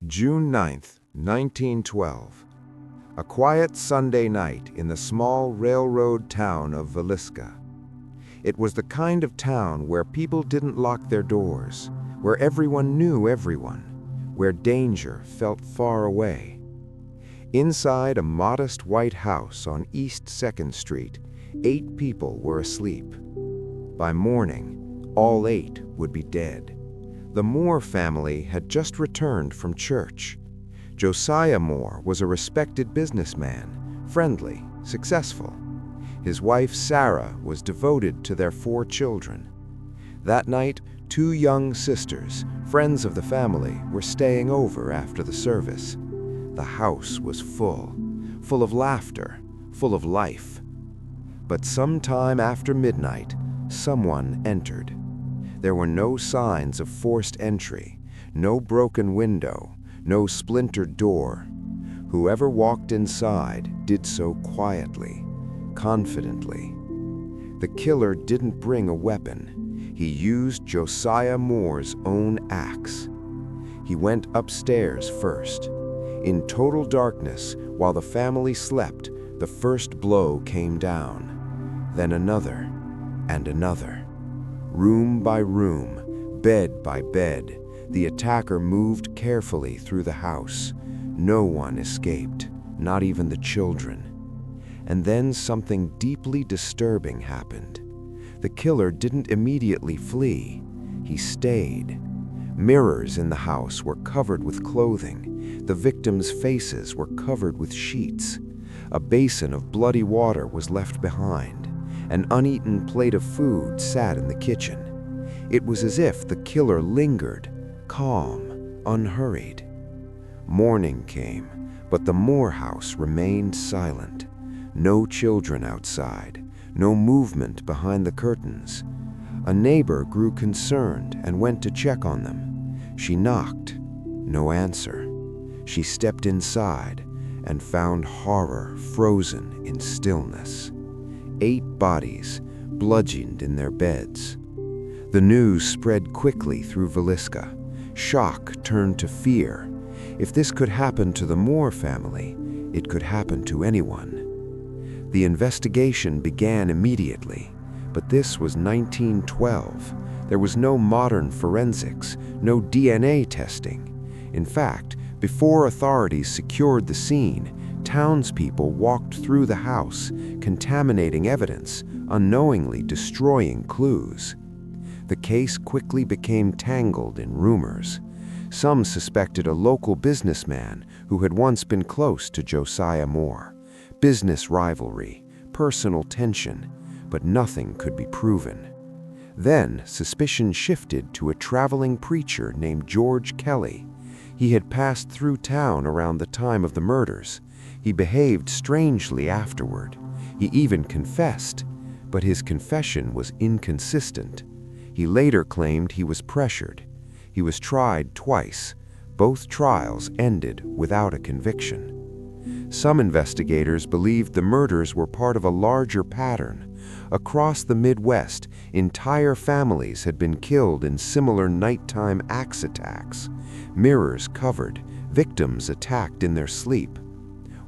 June 9th, 1912. A quiet Sunday night in the small railroad town of Villisca. It was the kind of town where people didn't lock their doors, where everyone knew everyone, where danger felt far away. Inside a modest white house on East 2nd Street, 8 people were asleep. By morning, all 8 would be dead. The Moore family had just returned from church. Josiah Moore was a respected businessman, friendly, successful. His wife, Sarah, was devoted to their 4 children. That night, 2 young sisters, friends of the family, were staying over after the service. The house was full of laughter, full of life. But sometime after midnight, someone entered. There were no signs of forced entry, no broken window, no splintered door. Whoever walked inside did so quietly, confidently. The killer didn't bring a weapon. He used Josiah Moore's own axe. He went upstairs first. In total darkness, while the family slept, the first blow came down. Then another, and another. Room by room, bed by bed, the attacker moved carefully through the house. No one escaped, not even the children. And then something deeply disturbing happened. The killer didn't immediately flee. He stayed. Mirrors in the house were covered with clothing. The victims' faces were covered with sheets. A basin of bloody water was left behind. An uneaten plate of food sat in the kitchen. It was as if the killer lingered, calm, unhurried. Morning came, but the Moore house remained silent. No children outside, no movement behind the curtains. A neighbor grew concerned and went to check on them. She knocked. No answer. She stepped inside and found horror frozen in stillness. 8 bodies, bludgeoned in their beds. The news spread quickly through Villisca. Shock turned to fear. If this could happen to the Moore family, it could happen to anyone. The investigation began immediately, but this was 1912. There was no modern forensics, no DNA testing. In fact, before authorities secured the scene, townspeople walked through the house, contaminating evidence, unknowingly destroying clues. The case quickly became tangled in rumors. Some suspected a local businessman who had once been close to Josiah Moore. Business rivalry, personal tension, but nothing could be proven. Then suspicion shifted to a traveling preacher named George Kelly. He had passed through town around the time of the murders. He behaved strangely afterward. He even confessed, but his confession was inconsistent. He later claimed he was pressured. He was tried twice. Both trials ended without a conviction. Some investigators believed the murders were part of a larger pattern. Across the Midwest, entire families had been killed in similar nighttime axe attacks. Mirrors covered, victims attacked in their sleep.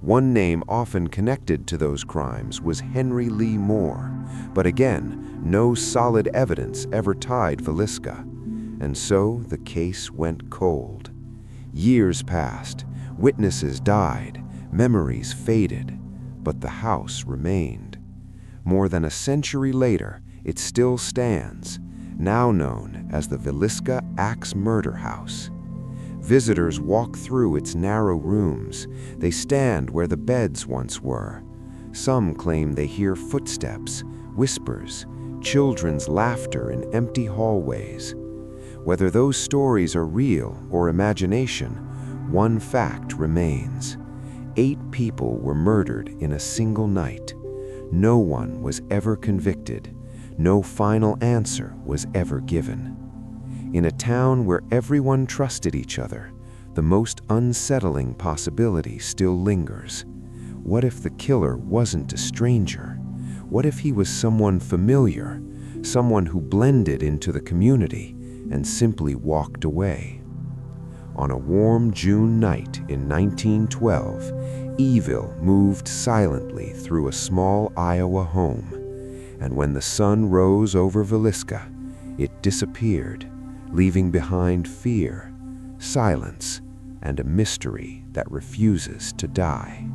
One name often connected to those crimes was Henry Lee Moore, but again, no solid evidence ever tied Villisca. And so the case went cold. Years passed, witnesses died, memories faded, but the house remained. More than a century later, it still stands, now known as the Villisca Axe Murder House. Visitors walk through its narrow rooms. They stand where the beds once were. Some claim they hear footsteps, whispers, children's laughter in empty hallways. Whether those stories are real or imagination, one fact remains. 8 people were murdered in a single night. No one was ever convicted. No final answer was ever given. In a town where everyone trusted each other, the most unsettling possibility still lingers. What if the killer wasn't a stranger? What if he was someone familiar, someone who blended into the community and simply walked away? On a warm June night in 1912, evil moved silently through a small Iowa home, and when the sun rose over Villisca, it disappeared, leaving behind fear, silence, and a mystery that refuses to die.